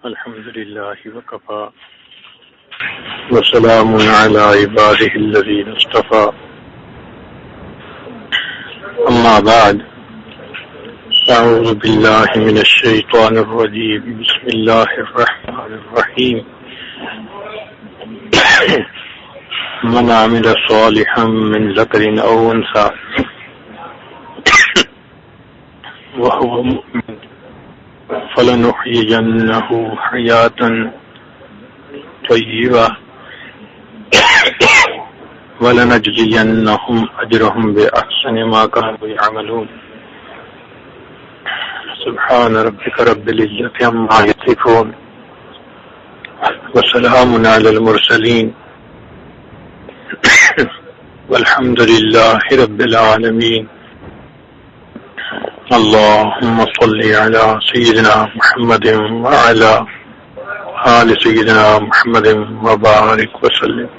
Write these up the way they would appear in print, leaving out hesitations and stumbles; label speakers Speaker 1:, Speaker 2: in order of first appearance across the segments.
Speaker 1: الحمد لله وكفى وسلام على عباده الذين اصطفى أما بعد أعوذ بالله من الشيطان الرجيم بسم الله الرحمن الرحيم من عمل صالحا من ذكر أو أنثى وهو مؤمن فلنحيينه حياة طيبة ولنجزينهم أجرهم بأحسن ما كانوا يعملون سبحان ربك رب العزة عما يصفون وسلام على المرسلين والحمد لله رب العالمين اللهم صل على سيدنا محمد وعلى آل سيدنا محمد وبارك وسلم.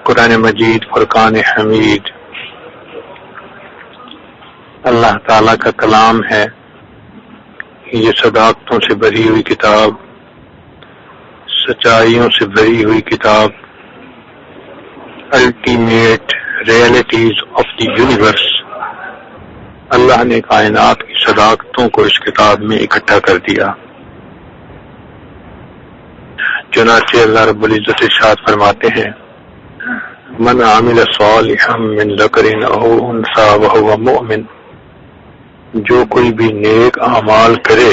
Speaker 1: قرآن مجید فرقان حمید اللہ تعالی کا کلام ہے. یہ صداقتوں سے بھری ہوئی کتاب، سچائیوں سے بھری ہوئی کتاب، ultimate realities of the universe. اللہ نے کائنات کی صداقتوں کو اس کتاب میں اکٹھا کر دیا. چنانچہ اللہ رب العزت ارشاد فرماتے ہیں من عمل صالحا من ذکر او انثی وهو مؤمن، جو کوئی بھی نیک اعمال کرے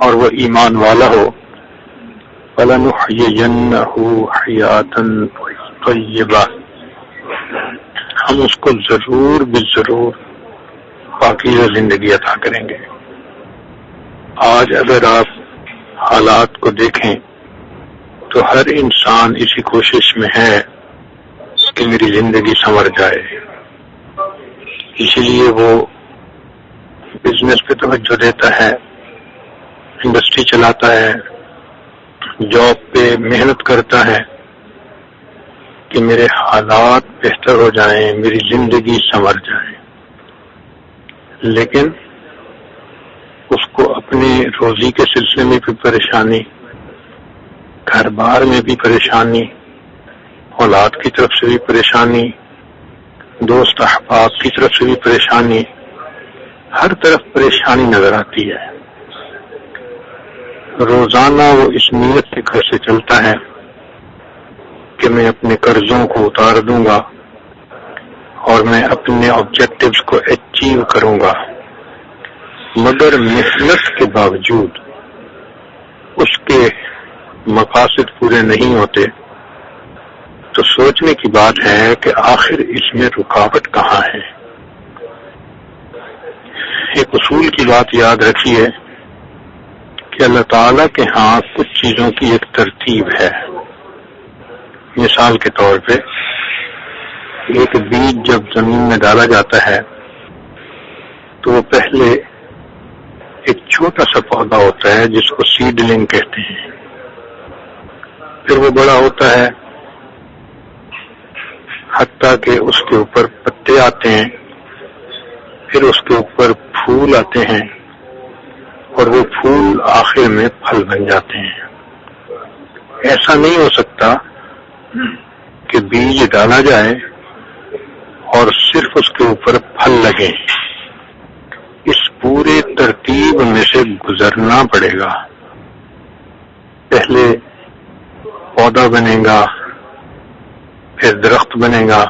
Speaker 1: اور وہ ایمان والا ہو، فلنحیینہ حیاۃ طیبہ، ہم اس کو ضرور بالضرور پاکیزہ زندگی عطا کریں گے. آج اگر آپ حالات کو دیکھیں تو ہر انسان اسی کوشش میں ہے کہ میری زندگی سنور جائے. اسی لیے وہ بزنس پہ توجہ دیتا ہے، انڈسٹری چلاتا ہے، جاب پہ محنت کرتا ہے کہ میرے حالات بہتر ہو جائیں، میری زندگی سنور جائے. لیکن اس کو اپنے روزی کے سلسلے میں بھی پریشانی، گھر بار میں بھی پریشانی، اولاد کی طرف سے بھی پریشانی، دوست احباب کی طرف سے بھی پریشانی، ہر طرف پریشانی نظر آتی ہے. روزانہ وہ اس نیت سے گھر سے چلتا ہے کہ میں اپنے قرضوں کو اتار دوں گا اور میں اپنے آبجیکٹیوز کو اچیو کروں گا، مگر محنت کے باوجود اس کے مقاصد پورے نہیں ہوتے. تو سوچنے کی بات ہے کہ آخر اس میں رکاوٹ کہاں ہے. ایک اصول کی بات یاد رکھیے کہ اللہ تعالیٰ کے ہاں کچھ چیزوں کی ایک ترتیب ہے. مثال کے طور پہ ایک بیج جب زمین میں ڈالا جاتا ہے تو وہ پہلے ایک چھوٹا سا پودا ہوتا ہے جس کو سیڈلنگ کہتے ہیں، پھر وہ بڑا ہوتا ہے حتیٰ کہ اس کے اوپر پتے آتے ہیں، پھر اس کے اوپر پھول آتے ہیں اور وہ پھول آخر میں پھل بن جاتے ہیں. ایسا نہیں ہو سکتا کہ بیج ڈالا جائے اور صرف اس کے اوپر پھل لگے. اس پورے ترتیب میں سے گزرنا پڑے گا. پہلے پودا بنے گا، پھر درخت بنے گا،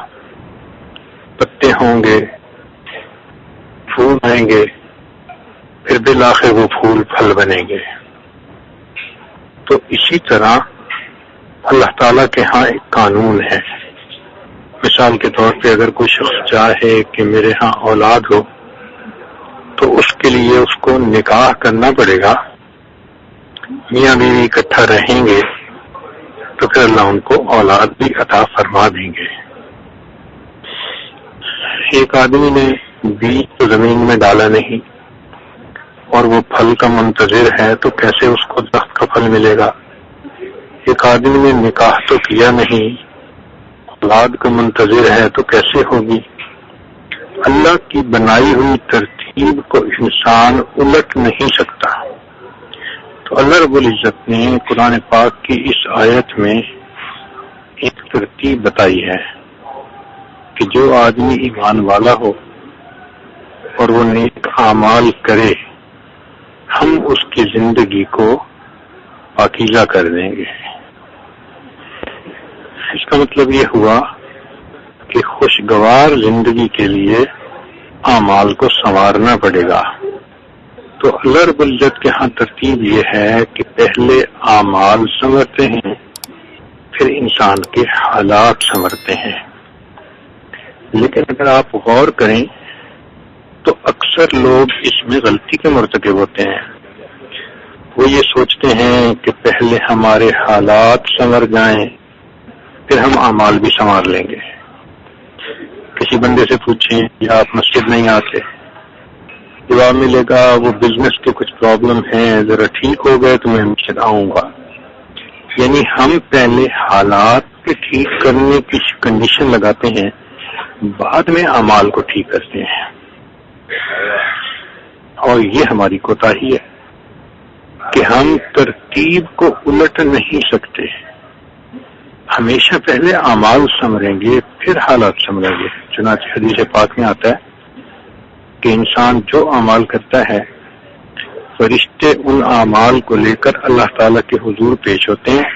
Speaker 1: پتے ہوں گے، پھول آئیں گے، پھر بالآخر وہ پھول پھل بنیں گے. تو اسی طرح اللہ تعالیٰ کے ہاں ایک قانون ہے. مثال کے طور پہ اگر کوئی شخص چاہے کہ میرے ہاں اولاد ہو تو اس کے لیے اس کو نکاح کرنا پڑے گا. میاں بیوی اکٹھا رہیں گے تو پھر اللہ ان کو اولاد بھی عطا فرما دیں گے. ایک آدمی نے بیج تو زمین میں ڈالا نہیں اور وہ پھل کا منتظر ہے تو کیسے اس کو درخت کا پھل ملے گا. ایک آدمی نے نکاح تو کیا نہیں، اولاد کا منتظر ہے تو کیسے ہوگی. اللہ کی بنائی ہوئی ترتیب ترتیب کو انسان الٹ نہیں سکتا. تو اللہ رب العزت نے قرآن پاک کی اس آیت میں ایک ترتیب بتائی ہے کہ جو آدمی ایمان والا ہو اور وہ نیک اعمال کرے ہم اس کی زندگی کو پاکیزہ کر دیں گے. اس کا مطلب یہ ہوا کہ خوشگوار زندگی کے لیے اعمال کو سنوارنا پڑے گا. تو اللہ رب العزت کے ہاں ترتیب یہ ہے کہ پہلے اعمال سنورتے ہیں پھر انسان کے حالات سنورتے ہیں. لیکن اگر آپ غور کریں تو اکثر لوگ اس میں غلطی کے مرتکب ہوتے ہیں. وہ یہ سوچتے ہیں کہ پہلے ہمارے حالات سنور جائیں پھر ہم اعمال بھی سنوار لیں گے. کسی بندے سے پوچھیں یا آپ مسجد نہیں آتے، جواب ملے گا وہ بزنس کے کچھ پرابلم ہیں، ذرا ٹھیک ہو گئے تو میں مسجد آؤں گا. یعنی ہم پہلے حالات کے ٹھیک کرنے کی کنڈیشن لگاتے ہیں، بعد میں اعمال کو ٹھیک کرتے ہیں. اور یہ ہماری کوتاہی ہے کہ ہم ترتیب کو الٹ نہیں سکتے. ہمیشہ پہلے اعمال سنوریں گے پھر حالات سنوریں گے. چنانچہ حدیث پاک میں آتا ہے کہ انسان جو اعمال کرتا ہے فرشتے ان اعمال کو لے کر اللہ تعالیٰ کے حضور پیش ہوتے ہیں.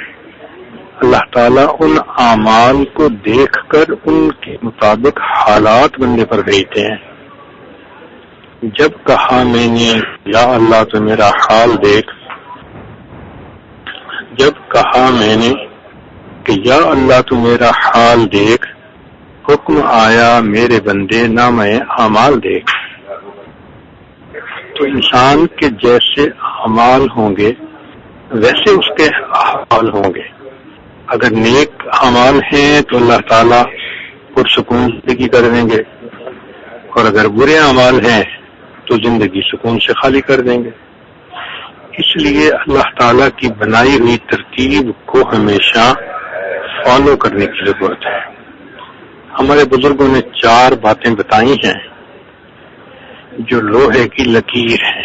Speaker 1: اللہ تعالیٰ ان اعمال کو دیکھ کر ان کے مطابق حالات بندے پر بھیجتے ہیں. جب کہا میں نے یا اللہ تو میرا حال دیکھ، جب کہا میں نے کہ یا اللہ تو میرا حال دیکھ، حکم آیا میرے بندے نامہ اعمال دیکھ. تو انسان کے جیسے اعمال ہوں گے ویسے اس کے احوال ہوں گے. اگر نیک اعمال ہیں تو اللہ تعالیٰ پرسکون زندگی کر دیں گے، اور اگر برے اعمال ہیں تو زندگی سکون سے خالی کر دیں گے. اس لیے اللہ تعالیٰ کی بنائی ہوئی ترتیب کو ہمیشہ فالو کرنے کی ضرورت ہے. ہمارے بزرگوں نے 4 باتیں بتائی ہیں جو لوہے کی لکیر ہے،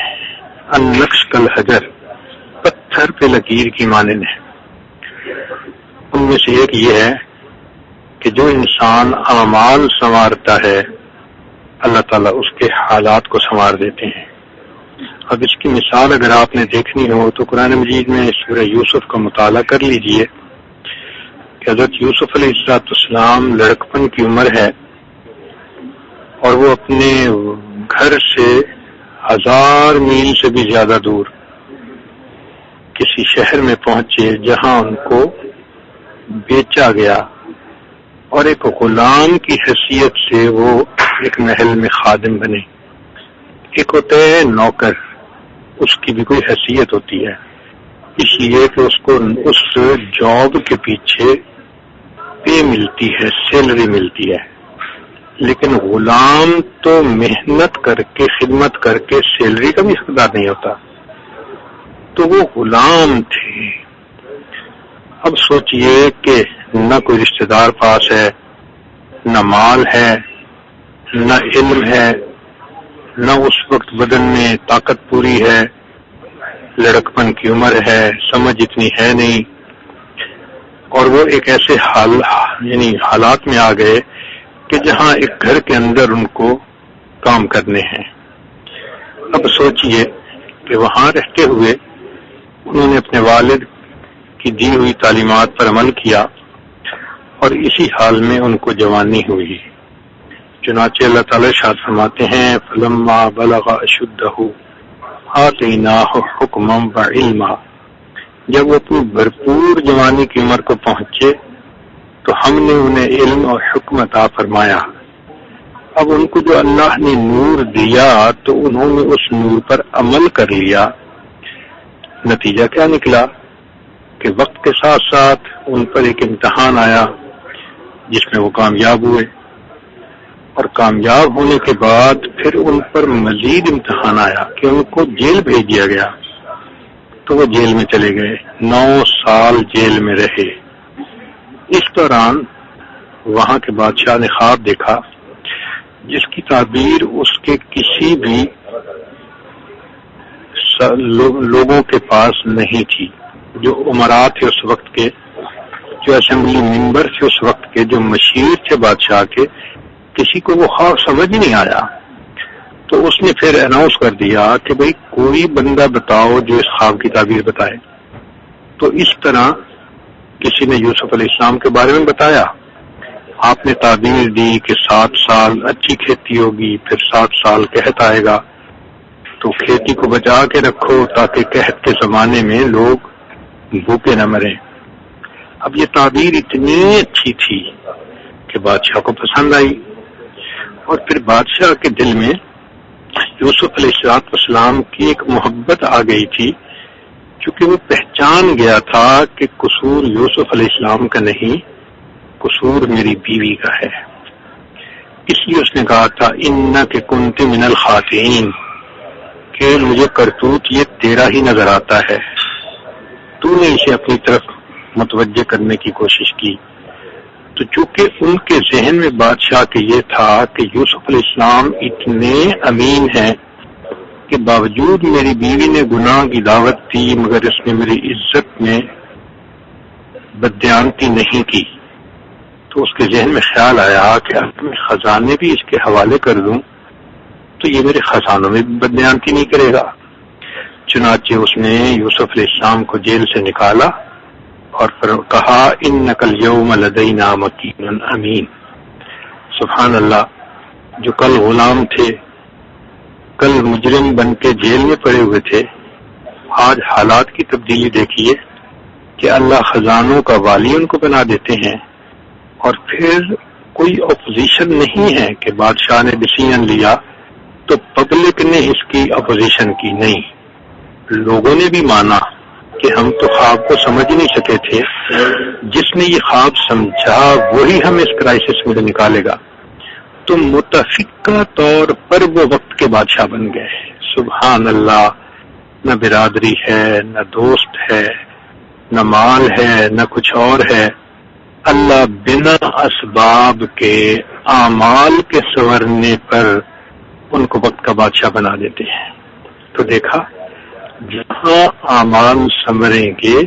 Speaker 1: النقش کالحجر، پتھر پہ لکیر کی مانند ہے. ان میں سے ایک یہ ہے کہ جو انسان اعمال سنوارتا ہے اللہ تعالیٰ اس کے حالات کو سنوار دیتے ہیں. اب اس کی مثال اگر آپ نے دیکھنی ہو تو قرآن مجید میں سورہ یوسف کا مطالعہ کر لیجئے کہ حضرت یوسف علیہ السلام لڑکپن کی عمر ہے اور وہ اپنے گھر سے 1000 میل سے بھی زیادہ دور کسی شہر میں پہنچے جہاں ان کو بیچا گیا، اور ایک غلام کی حیثیت سے وہ ایک محل میں خادم بنے. ایک ہوتا ہے نوکر، اس کی بھی کوئی حیثیت ہوتی ہے، اس لیے کہ اس کو اس جاب کے پیچھے پے ملتی ہے، سیلری ملتی ہے. لیکن غلام تو محنت کر کے خدمت کر کے سیلری کا بھی حقدار نہیں ہوتا. تو وہ غلام تھے. اب سوچئے کہ نہ کوئی رشتہ دار پاس ہے، نہ مال ہے، نہ علم ہے، نہ اس وقت بدن میں طاقت پوری ہے، لڑکپن کی عمر ہے، سمجھ اتنی ہے نہیں، اور وہ ایک ایسے حالات میں آ گئے کہ جہاں ایک گھر کے اندر ان کو کام کرنے ہیں. اب سوچئے کہ وہاں رہتے ہوئے انہوں نے اپنے والد کی دی ہوئی تعلیمات پر عمل کیا اور اسی حال میں ان کو جوانی ہوئی. چنانچہ اللہ تعالی ارشاد فرماتے ہیں فلما بلغ اشدہ آتیناہ حکما وعلما، جب وہ اپنی بھرپور جوانی کی عمر کو پہنچے تو ہم نے انہیں علم اور حکم عطا فرمایا. اب ان کو جو اللہ نے نور دیا تو انہوں نے اس نور پر عمل کر لیا. نتیجہ کیا نکلا کہ وقت کے ساتھ ساتھ ان پر ایک امتحان آیا جس میں وہ کامیاب ہوئے، اور کامیاب ہونے کے بعد پھر ان پر مزید امتحان آیا کہ ان کو جیل بھیج دیا گیا. تو وہ جیل میں چلے گئے، 9 سال جیل میں رہے. اس دوران وہاں کے بادشاہ نے خواب دیکھا جس کی تعبیر اس کے کسی بھی لوگوں کے پاس نہیں تھی. جو امراء تھے اس وقت کے، جو اسمبلی ممبر تھے اس وقت کے، جو مشیر تھے بادشاہ کے، کسی کو وہ خواب سمجھ ہی نہیں آیا. تو اس نے پھر اناؤنس کر دیا کہ بھئی کوئی بندہ بتاؤ جو اس خواب کی تعبیر بتائے. تو اس طرح کسی نے یوسف علیہ السلام کے بارے میں بتایا. آپ نے تعبیر دی کہ 7 سال اچھی کھیتی ہوگی، پھر 7 سال قحط آئے گا، تو کھیتی کو بچا کے رکھو تاکہ قحط کے زمانے میں لوگ بھوکے نہ مریں. اب یہ تعبیر اتنی اچھی تھی کہ بادشاہ کو پسند آئی، اور پھر بادشاہ کے دل میں یوسف علیہ السلام کی ایک محبت آ گئی تھی، چونکہ وہ پہچان گیا تھا کہ قصور یوسف علیہ السلام کا نہیں، قصور میری بیوی کا ہے. اس لیے اس نے کہا تھا انک کنت من الخاطئین، کہ مجھے کرتوت یہ تیرا ہی نظر آتا ہے، تو نے اسے اپنی طرف متوجہ کرنے کی کوشش کی. تو چونکہ ان کے ذہن میں بادشاہ کے یہ تھا کہ یوسف علیہ السلام اتنے امین ہیں کہ باوجود میری بیوی نے گناہ کی دعوت دی مگر اس نے میری عزت میں بددیانتی نہیں کی. تو اس کے ذہن میں خیال آیا کہ اگر میں خزانے بھی اس کے حوالے کر دوں تو یہ میرے خزانوں میں بھی بددیانتی نہیں کرے گا. چنانچہ اس نے یوسف علیہ السلام کو جیل سے نکالا اور پھر کہا انک الیوم لدینا مکین امین. سبحان اللہ، جو کل غلام تھے، کل مجرم بن کے جیل میں پڑے ہوئے تھے، آج حالات کی تبدیلی دیکھیے کہ اللہ خزانوں کا والی ان کو بنا دیتے ہیں. اور پھر کوئی اپوزیشن نہیں ہے کہ بادشاہ نے ڈیسیژن لیا تو پبلک نے اس کی اپوزیشن کی، نہیں، لوگوں نے بھی مانا کہ ہم تو خواب کو سمجھ نہیں سکے تھے، جس نے یہ خواب سمجھا وہی ہمیں اس کرائسس میں نکالے گا. تو متفقہ طور پر وہ وقت کے بادشاہ بن گئے. سبحان اللہ، نہ برادری ہے، نہ دوست ہے، نہ مال ہے، نہ کچھ اور ہے. اللہ بنا اسباب کے اعمال کے سنورنے پر ان کو وقت کا بادشاہ بنا دیتے ہیں. تو دیکھا، جہاں اعمال سنوریں گے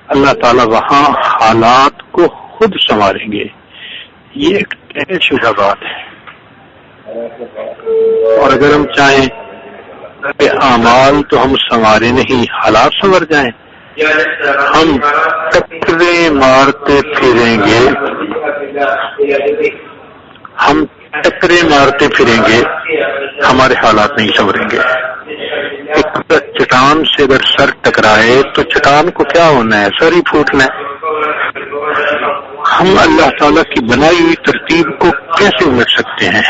Speaker 1: اللہ تعالی وہاں حالات کو خود سنواریں گے. یہ ایک طے شدہ بات ہے. اور اگر ہم چاہیں کہ اعمال تو ہم سنوارے نہیں، حالات سنور جائیں، ہم ٹکرے مارتے پھریں گے، ہم ٹکرے مارتے پھریں گے، ہمارے حالات نہیں سنوریں گے. ایک چٹان سے اگر سر ٹکرائے تو چٹان کو کیا ہونا ہے؟ سر ہی پھوٹنا ہے. ہم اللہ تعالیٰ کی بنائی ہوئی ترتیب کو کیسے الٹ سکتے ہیں؟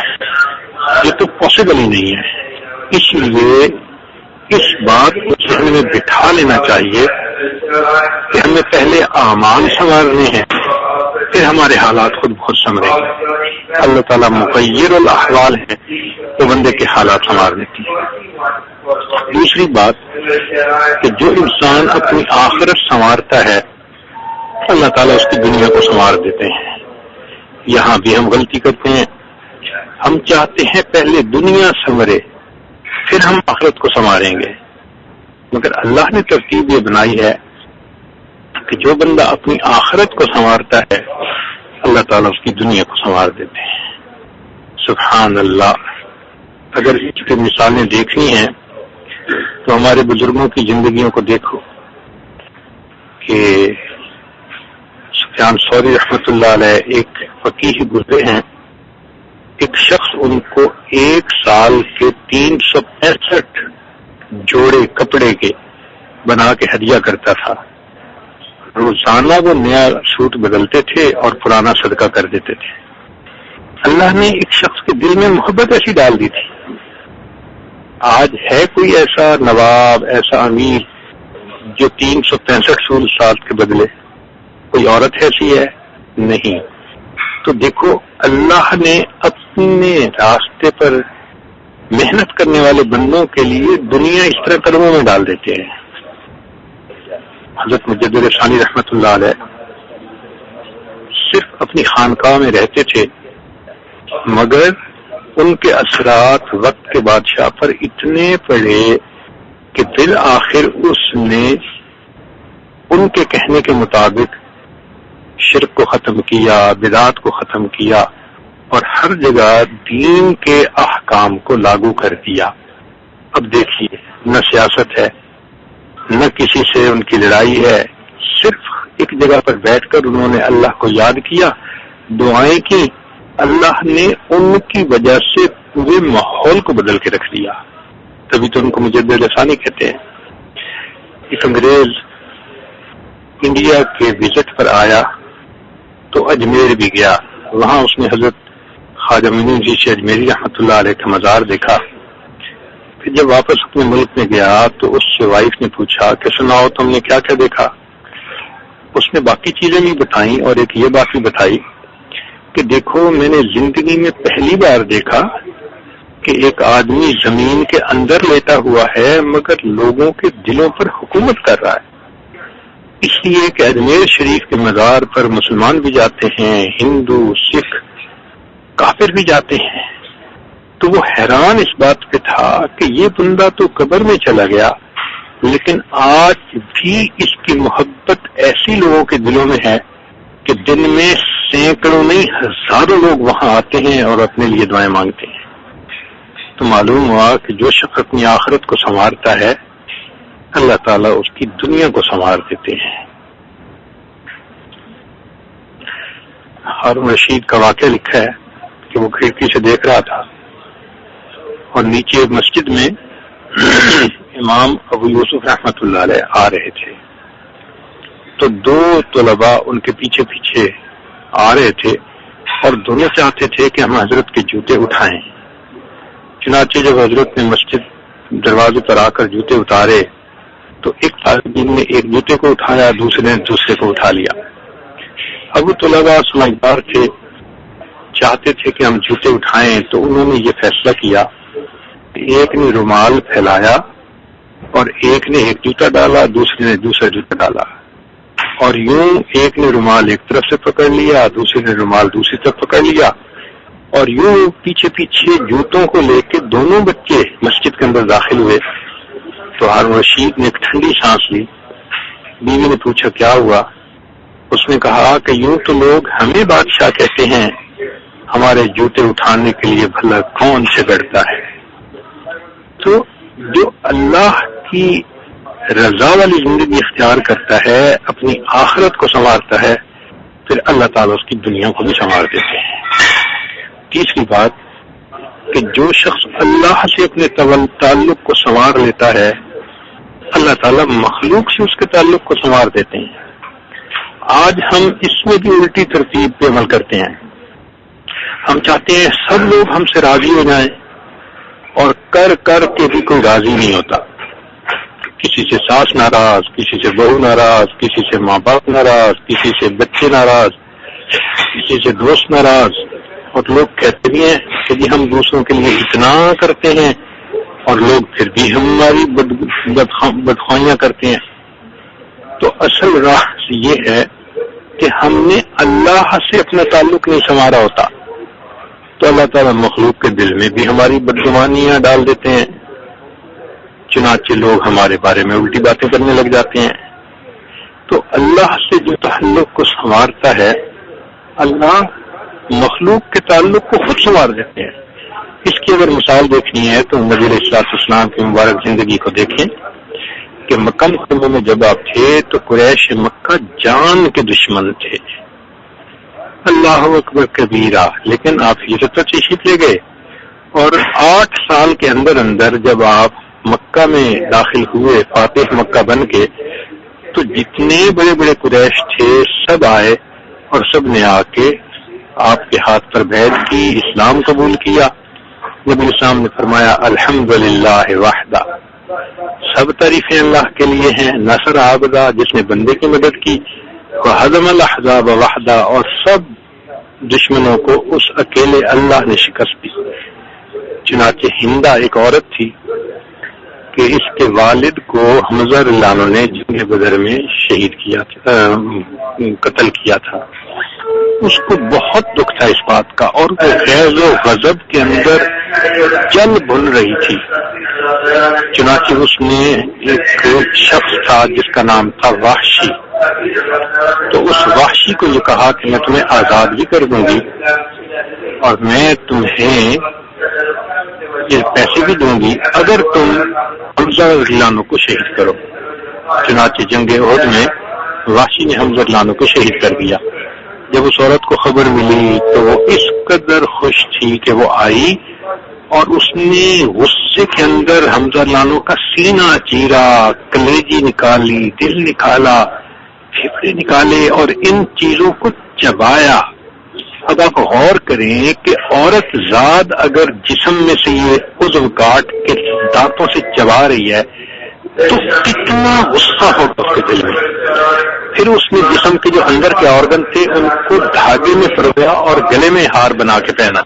Speaker 1: یہ تو پاسبل ہی نہیں ہے. اس لیے اس بات کو ذہن میں بٹھا لینا چاہیے کہ ہمیں پہلے اعمال سنوارنے ہیں، پھر ہمارے حالات خود بہت سنوریں گے. اللہ تعالیٰ مغیر الاحوال ہے، وہ بندے کے حالات سنوار دیتی ہے. دوسری بات کہ جو انسان اپنی آخرت سنوارتا ہے اللہ تعالیٰ اس کی دنیا کو سنوار دیتے ہیں. یہاں بھی ہم غلطی کرتے ہیں، ہم چاہتے ہیں پہلے دنیا سنورے پھر ہم آخرت کو سنواریں گے، مگر اللہ نے ترتیب یہ بنائی ہے کہ جو بندہ اپنی آخرت کو سنوارتا ہے اللہ تعالیٰ اس کی دنیا کو سنوار دیتے ہیں. سبحان اللہ. اگر اس کی مثالیں دیکھنی ہیں تو ہمارے بزرگوں کی زندگیوں کو دیکھو کہ سفیان ثوری رحمۃ اللہ علیہ ایک فقیہ گزرے ہیں. ایک شخص ان کو 1 سال کے 365 جوڑے کپڑے کے بنا کے ہدیہ کرتا تھا. روزانہ وہ نیا سوٹ بدلتے تھے اور پرانا صدقہ کر دیتے تھے. اللہ نے ایک شخص کے دل میں محبت ایسی ڈال دی تھی. آج ہے کوئی ایسا نواب، ایسا امیر جو 365 سال کے بدلے؟ کوئی عورت ایسی ہے؟ نہیں. تو دیکھو اللہ نے اپنے راستے پر محنت کرنے والے بندوں کے لیے دنیا اس طرح قدموں میں ڈال دیتے ہیں. حضرت مجدد ثانی رحمۃ اللہ علیہ صرف اپنی خانقاہ میں رہتے تھے، مگر ان کے اثرات وقت کے بادشاہ پر اتنے پڑے کہ بالآخر اس نے ان کے کہنے کے مطابق شرک کو ختم کیا، بدعات کو ختم کیا اور ہر جگہ دین کے احکام کو لاگو کر دیا۔ اب دیکھیے، نہ سیاست ہے، نہ کسی سے ان کی لڑائی ہے، صرف ایک جگہ پر بیٹھ کر انہوں نے اللہ کو یاد کیا، دعائیں کی، اللہ نے ان کی وجہ سے پورے ماحول کو بدل کے رکھ دیا۔ تبھی تو ان کو مجدد لسانی کہتے ہیں۔ ایک انگریز انڈیا کے وزٹ پر آیا تو اجمیر بھی گیا، وہاں اس نے حضرت خواجہ معین چشتی اجمیری رحمۃ اللہ علیہ کا مزار دیکھا۔ پھر جب واپس اپنے ملک میں گیا تو اس سے وائف نے پوچھا کہ سناؤ تم نے کیا کیا دیکھا؟ اس نے باقی چیزیں بھی بتائیں اور ایک یہ بات بھی بتائی کہ دیکھو، میں نے زندگی میں پہلی بار دیکھا کہ ایک آدمی زمین کے اندر لیٹا ہوا ہے مگر لوگوں کے دلوں پر حکومت کر رہا ہے۔ اس لیے کہ اجمیر شریف کے مزار پر مسلمان بھی جاتے ہیں، ہندو، سکھ، کافر بھی جاتے ہیں۔ تو وہ حیران اس بات پہ تھا کہ یہ بندہ تو قبر میں چلا گیا لیکن آج بھی اس کی محبت ایسی لوگوں کے دلوں میں ہے کہ دن میں سینکڑوں نہیں ہزاروں لوگ وہاں آتے ہیں اور اپنے لیے دعائیں مانگتے ہیں۔ تو معلوم ہوا کہ جو شخص اپنی آخرت کو سنوارتا ہے اللہ تعالیٰ اس کی دنیا کو سنوار دیتے ہیں۔ ہارون رشید کا واقعہ لکھا ہے کہ وہ کھڑکی سے دیکھ رہا تھا اور نیچے مسجد میں امام ابو یوسف رحمۃ اللہ علیہ آ رہے تھے تو دو طلباء ان کے پیچھے پیچھے آ رہے تھے اور دونوں چاہتے تھے کہ ہم حضرت کے جوتے اٹھائیں۔ چنانچہ جب حضرت نے مسجد دروازے پر آ کر جوتے اتارے تو ایک طالب علم نے ایک جوتے کو اٹھایا، دوسرے نے دوسرے کو اٹھا لیا۔ ابو طلباء سمجھدار تھے، چاہتے تھے کہ ہم جوتے اٹھائیں، تو انہوں نے یہ فیصلہ کیا کہ ایک نے رومال پھیلایا اور ایک نے ایک جوتا ڈالا، دوسرے نے دوسرا جوتا ڈالا، اور یوں ایک نے رومال ایک طرف سے پکڑ لیا، دوسرے نے رومال دوسری طرف پکڑ لیا، اور یوں پیچھے پیچھے جوتوں کو لے کے دونوں بچے مسجد کے اندر داخل ہوئے۔ تو ہارون رشید نے ایک ٹھنڈی سانس لی۔ بیوی نے پوچھا کیا ہوا؟ اس نے کہا کہ یوں تو لوگ ہمیں بادشاہ کہتے ہیں، ہمارے جوتے اٹھانے کے لیے بھلا کون سے بڑھتا ہے؟ تو جو اللہ کی رضا والی زندگی اختیار کرتا ہے، اپنی آخرت کو سنوارتا ہے، پھر اللہ تعالیٰ اس کی دنیا کو بھی سنوار دیتے ہیں۔ تیسری بات کہ جو شخص اللہ سے اپنے تعلق کو سنوار لیتا ہے، اللہ تعالیٰ مخلوق سے اس کے تعلق کو سنوار دیتے ہیں۔ آج ہم اس میں بھی الٹی ترتیب پہ عمل کرتے ہیں۔ ہم چاہتے ہیں سب لوگ ہم سے راضی ہو جائیں اور کر کے بھی کوئی راضی نہیں ہوتا۔ کسی سے ساس ناراض، کسی سے بہو ناراض، کسی سے ماں باپ ناراض، کسی سے بچے ناراض، کسی سے دوست ناراض، اور لوگ کہتے بھی ہیں کہ جی ہم دوسروں کے لیے اتنا کرتے ہیں اور لوگ پھر بھی ہماری بدخوائیاں کرتے ہیں۔ تو اصل راز یہ ہے کہ ہم نے اللہ سے اپنا تعلق نہیں سنوارا ہوتا تو اللہ تعالیٰ مخلوق کے دل میں بھی ہماری بدگمانیاں ڈال دیتے ہیں، چنانچہ لوگ ہمارے بارے میں الٹی باتیں کرنے لگ جاتے ہیں۔ تو اللہ سے جو تعلق کو سنوارتا ہے، اللہ مخلوق کے تعلق کو خود سنوار دیتے ہیں۔ اس کی اگر مثال دیکھنی ہے تو نبی علیہ الصلوۃ والسلام کی مبارک زندگی کو دیکھیں کہ مکہ مکرمہ میں جب آپ تھے تو قریش مکہ جان کے دشمن تھے، اللہ اکبر کبیرہ، لیکن آپ ہجرت پر تشریف لے گئے اور 8 سال کے اندر جب آپ مکہ میں داخل ہوئے فاتح مکہ بن کے، تو جتنے بڑے بڑے قریش تھے سب آئے اور سب نے آ کے آپ کے ہاتھ پر بیعت کی، اسلام قبول کیا۔ نبی اسلام نے فرمایا الحمدللہ وحدہ، سب تعریفیں اللہ کے لیے ہیں، نصر عبدہ، جس نے بندے کی مدد کی، وہزم الاحزاب وحدہ، اور سب دشمنوں کو اس اکیلے اللہ نے شکست دی۔ چنانچہ ہندہ ایک عورت تھی کہ اس کے والد کو حمزہ رضی اللہ عنہ نے جنگ بدر میں شہید کیا تھا، قتل کیا تھا۔ اس کو بہت دکھ تھا اس بات کا، اور وہ غیظ و غضب کے اندر جل بھن رہی تھی۔ چنانچہ اس نے ایک شخص تھا جس کا نام تھا وحشی، تو اس وحشی کو یہ کہا کہ میں تمہیں آزاد بھی کر دوں گی اور میں تمہیں یہ پیسے بھی دوں گی اگر تم حمزہ رضی اللہ عنہ کو شہید کرو۔ چنانچہ جنگ احد میں وحشی نے حمزہ رضی اللہ عنہ کو شہید کر دیا۔ جب اس عورت کو خبر ملی تو وہ اس قدر خوش تھی کہ وہ آئی اور اس نے غصے کے اندر حمزہ رضی اللہ عنہ کا سینہ چیرا، کلیجی نکالی، دل نکالا، پھیپھڑے نکالے اور ان چیزوں کو چبایا۔ اب آپ غور کریں کہ عورت ذات اگر جسم میں سے یہ عضو کاٹ کے دانتوں سے چبا رہی ہے تو کتنا غصہ ہوگا اس کے دل میں۔ پھر اس نے جسم کے جو اندر کے آرگن تھے ان کو دھاگے میں پرویا اور گلے میں ہار بنا کے پہنا،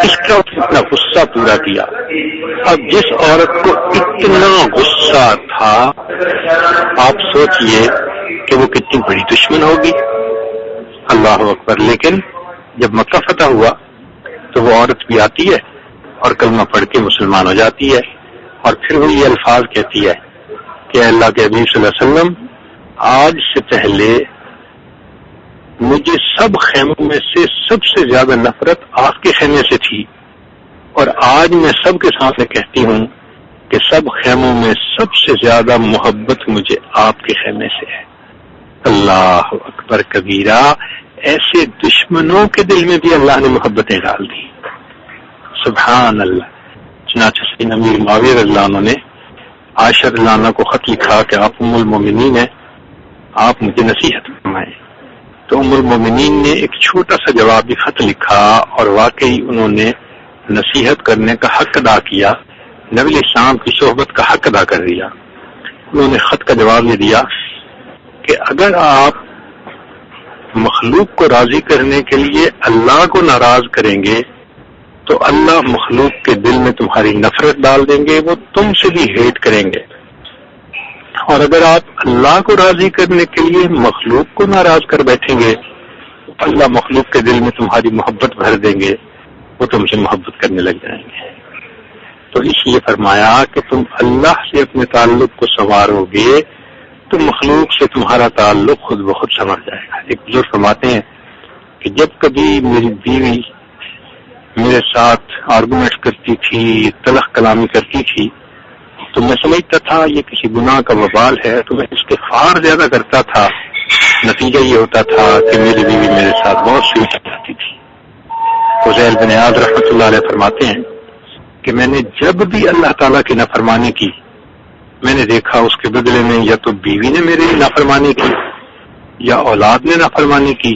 Speaker 1: اس کا اتنا غصہ پورا کیا۔ اب جس عورت کو اتنا غصہ تھا آپ سوچئے کہ وہ کتنی بڑی دشمن ہوگی۔ اللہ اکبر۔ لیکن جب مکہ فتح ہوا تو وہ عورت بھی آتی ہے اور کلمہ پڑھ کے مسلمان ہو جاتی ہے، اور پھر وہ یہ الفاظ کہتی ہے کہ اللہ کے حبیب صلی اللہ علیہ وسلم آج سے پہلے مجھے سب خیموں میں سے سب سے زیادہ نفرت آپ کے خیمے سے تھی، اور آج میں سب کے سامنے کہتی ہوں کہ سب خیموں میں سب سے زیادہ محبت مجھے آپ کے خیمے سے ہے۔ اللہ اکبر کبیرہ۔ ایسے دشمنوں کے دل میں بھی اللہ نے محبتیں ڈال دی، سبحان اللہ۔ چنانچہ سیدنا امیر معاویہ رضی اللہ عنہ نے عائشہ رضی اللہ عنہ کو خط لکھا کہ آپ ام المومنین ہیں، آپ مجھے نصیحت فرمائیں۔ تو ام المومنین نے ایک چھوٹا سا جوابی خط لکھا اور واقعی انہوں نے نصیحت کرنے کا حق ادا کیا، نبی علیہ السلام کی صحبت کا حق ادا کر دیا۔ انہوں نے خط کا جواب یہ دیا کہ اگر آپ مخلوق کو راضی کرنے کے لیے اللہ کو ناراض کریں گے تو اللہ مخلوق کے دل میں تمہاری نفرت ڈال دیں گے، وہ تم سے بھی ہیٹ کریں گے، اور اگر آپ اللہ کو راضی کرنے کے لیے مخلوق کو ناراض کر بیٹھیں گے تو اللہ مخلوق کے دل میں تمہاری محبت بھر دیں گے، وہ تم سے محبت کرنے لگ جائیں گے۔ تو اس لیے فرمایا کہ تم اللہ سے اپنے تعلق کو سنوارو گے تو مخلوق سے تمہارا تعلق خود بخود سنور جائے گا۔ ایک بزرگ فرماتے ہیں کہ جب کبھی میری بیوی میرے ساتھ آرگومنٹ کرتی تھی، تلخ کلامی کرتی تھی، تو میں سمجھتا تھا یہ کسی گناہ کا وبال ہے، تو میں استغفار زیادہ کرتا تھا۔ نتیجہ یہ ہوتا تھا کہ میری بیوی میرے ساتھ بہت سوچ جاتی تھی۔ فضیل بن عیاض رحمۃ اللہ علیہ فرماتے ہیں کہ میں نے جب بھی اللہ تعالیٰ کی نافرمانی کی، میں نے دیکھا اس کے بدلے میں یا تو بیوی نے میری نافرمانی کی، یا اولاد نے نافرمانی کی،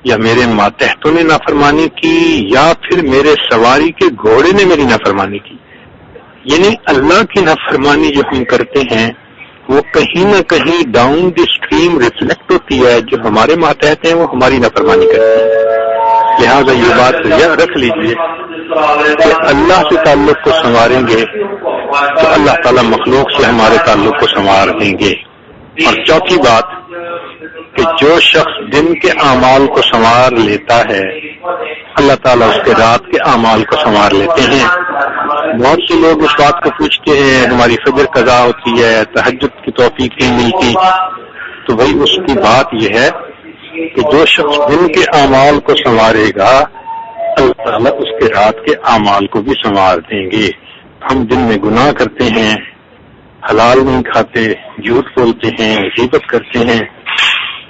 Speaker 1: یا میرے ماتحتوں نے نافرمانی کی، یا پھر میرے سواری کے گھوڑے نے میری نافرمانی کی۔ یعنی اللہ کی نافرمانی جو ہم کرتے ہیں وہ کہیں نہ کہیں ڈاؤن دی اسٹریم ریفلیکٹ ہوتی ہے، جو ہمارے ماتحت ہیں وہ ہماری نافرمانی کرتے ہیں۔ لہٰذا یہ بات یاد رکھ لیجئے کہ اللہ سے تعلق کو سنواریں گے تو اللہ تعالیٰ مخلوق سے ہمارے تعلق کو سنوار دیں گے۔ اور چوتھی بات کہ جو شخص دن کے اعمال کو سنوار لیتا ہے اللہ تعالیٰ اس کے رات کے اعمال کو سنوار لیتے ہیں۔ بہت سے لوگ اس بات کو پوچھتے ہیں ہماری فجر قضا ہوتی ہے، تہجد کی توفیق نہیں ملتی، تو بھائی اس کی بات یہ ہے کہ جو شخص دن کے اعمال کو سنوارے گا اللہ تعالیٰ اس کے رات کے اعمال کو بھی سنوار دیں گے۔ ہم دن میں گناہ کرتے ہیں، حلال نہیں کھاتے، جھوٹ بولتے ہیں، غیبت کرتے ہیں،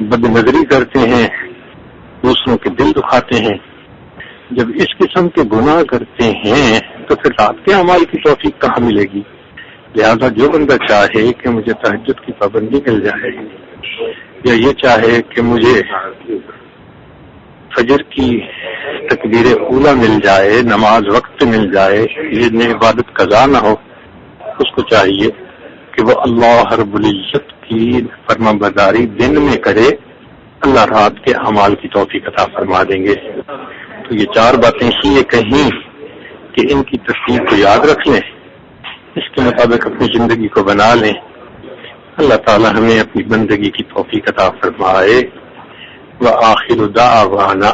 Speaker 1: بد نظری کرتے ہیں، دوسروں کے دل دکھاتے ہیں۔ جب اس قسم کے گناہ کرتے ہیں تو پھر رات کے اعمال کی توفیق کہاں ملے گی؟ لہذا جو بندہ چاہے کہ مجھے تہجد کی پابندی مل جائے، یا یہ چاہے کہ مجھے فجر کی تکبیر اولیٰ مل جائے، نماز وقت پہ مل جائے، یہ عبادت قضا نہ ہو، اس کو چاہیے کہ وہ اللہ رب العزت کی فرما برداری دن میں کرے، اللہ رات کے اعمال کی توفیق عطا فرما دیں گے۔ تو یہ چار باتیں ہی یہ کہیں کہ ان کی تفصیل کو یاد رکھ لیں، اس کے مطابق اپنی زندگی کو بنا لیں۔ اللہ تعالی ہمیں اپنی بندگی کی توفیق عطا فرمائے۔ وآخر دعوانا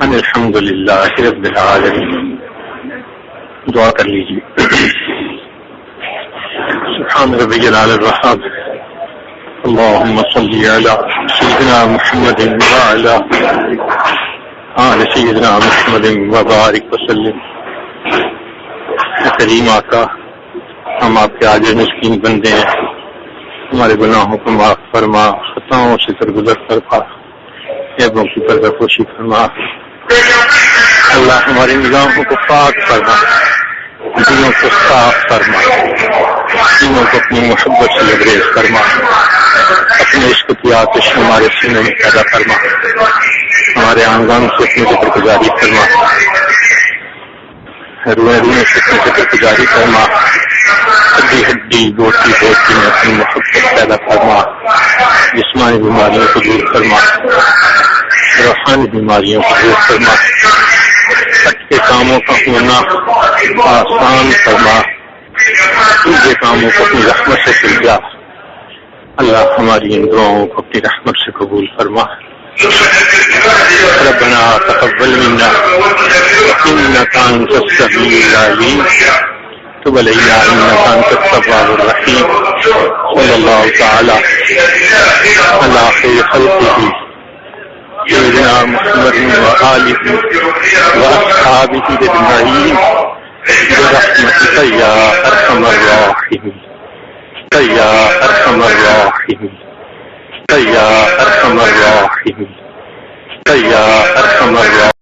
Speaker 1: ان الحمد للہ رب العالمین. دعا کر لیجیے. سبحان ربی العلی الوہاب. اللهم صل على سيدنا محمد وعلى آل سيدنا محمد وبارك وسلم. کریم آقا، ہم آپ کے عاجز مسکین بندے ہیں، ہمارے گناہوں کو معاف فرما، خطاؤں سے درگزر فرما، عیبوں کی پردہ پوشی فرما. اللہ ہماری نگاہوں کو پاک فرما، دلوں کو صاف فرما، سینوں کو اپنی محبت سے لبریز فرما، اپنے عشق کی آتش ہمارے سینے میں پیدا فرما، ہمارے آنگن سے اپنی ذکر گزاری فرما، رونے سے اپنی ذکر گزاری فرما، ہڈی ہڈی گوٹی گوٹی میں اپنی محبت پیدا فرما، جسمانی بیماریوں کو دور فرما، روحانی بیماریوں کو دور فرما، اچھے کاموں کا ہونا آسان فرما، تجھے کاموں کو اپنی رحمت سے سلجھا. اللہ ہماری ان دعاؤں کو اپنی رحمت سے قبول فرما. ربنا تقبل منا انك انت السميع العليم تب علينا انك انت التواب الرحيم. صلى الله تعالى على خير خلقه سيدنا محمد وآله وأصحابه أجمعين برحمتك يا أرحم الراحمين يا أرحم الراحمين يا أرحم الراحمين يا أرحم الراحمين.